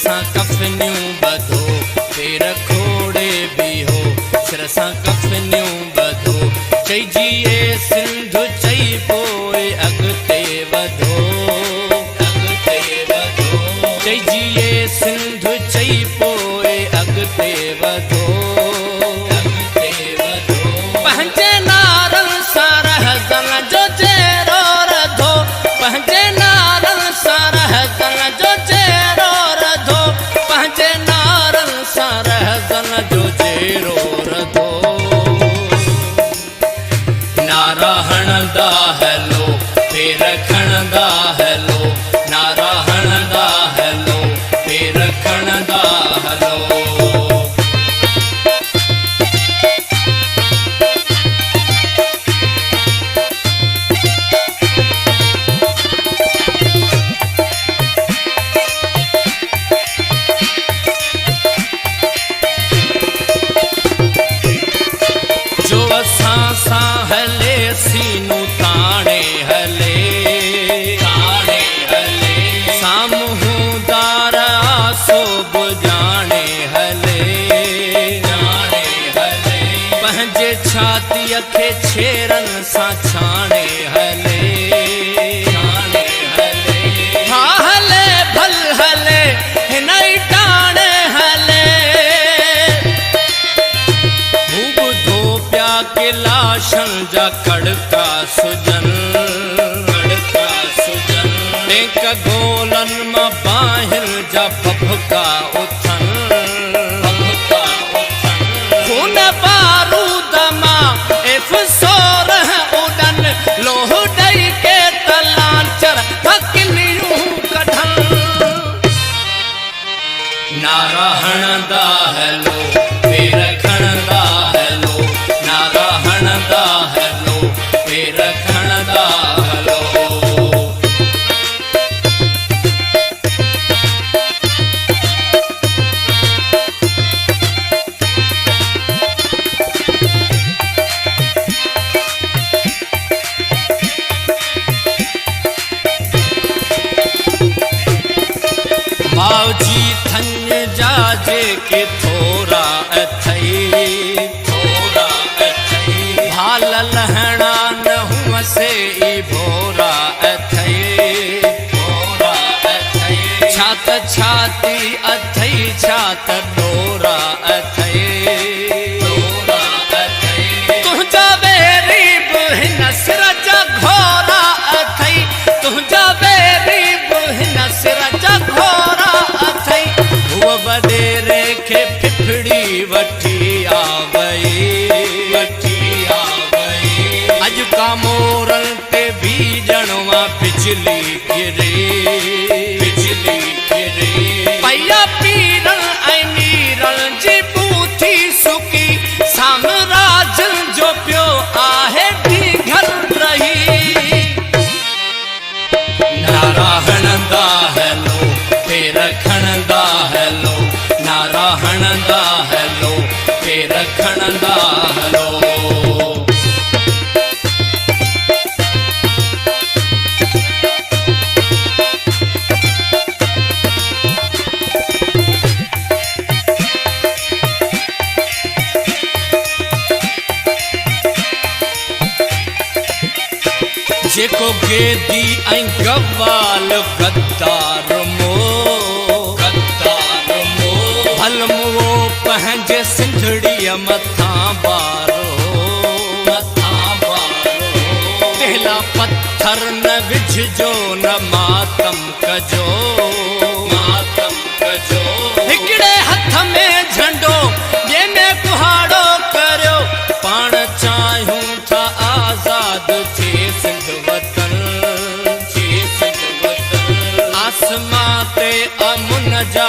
सां कफनियूं बधो पेर खोड़े बीहो सिर सां कफनियूं बधो चइजिए सिंधु चई पोइ अॻिते वधो चइजिए सिंधु चई पोइ अॻिते वधो पंहिंजे नारनि सां रहज़न जो चेरो रधो पंहिंजे नारनि सां रहज़न जो चेरो रधो पंहिंजे नारनि सां रहज़न जो चेरो रधो नारा हणंदा हलो पेर खणंदा हलो नारा हणंदा हलो पेर खणंदा हलो हले सीनू ताणे हले साम्हूं दार आसो बुजाणे हले पंहिंजे छातीअ खे छेरनि सां छाणे हले हा हले भल हले हिन ई टाणे हले लाशन जा कड़का सुजन टेक गोलन मां बाहिर जा भभका उथन खून बारूद मां इफ़सोर उड़न लोह ॾई के तलांचर हकलियूं कढन नारा हणंदा हलो पेर खणंदा हलो नारा हणंदा हलो पेर खणंदा हलो भावजी थन जा जेके थोरा अथई हाल लहणा न हुआ से ई भोरा अथई छात छाती अथई छात डोरा अथई तुंहिंजा बेरी बि हिन सिर जा घोरा अथई तुंहिंजा बेरी बि हिन सिर जा घोरा अथई हूअ वॾेरे खे फिफड़ी वठी आवई अॼु का मोरल ते बीजणवा बिजली गिरे पैया पीरल ऐं मीरल जी बूथी सुकी साम्राजन जो पियो आहे ढीघल रही नारा हणंदा हलो पेर खणंदा हलो नारा हणंदा हलो पेर खणंदा हलो जेको गेदी ऐं गवाल गद्दार मो भल मुओ पंहिंजे सिंधड़ीअ मथां बारो पहला पत्थर न विझजो न मातम कजो हिकिड़े हथ में झंडो ॿिए में कुहाड़ो करियो पाण चाहियूं था आज़ाद थिए सिंध वतन आसमां ते अमुन जा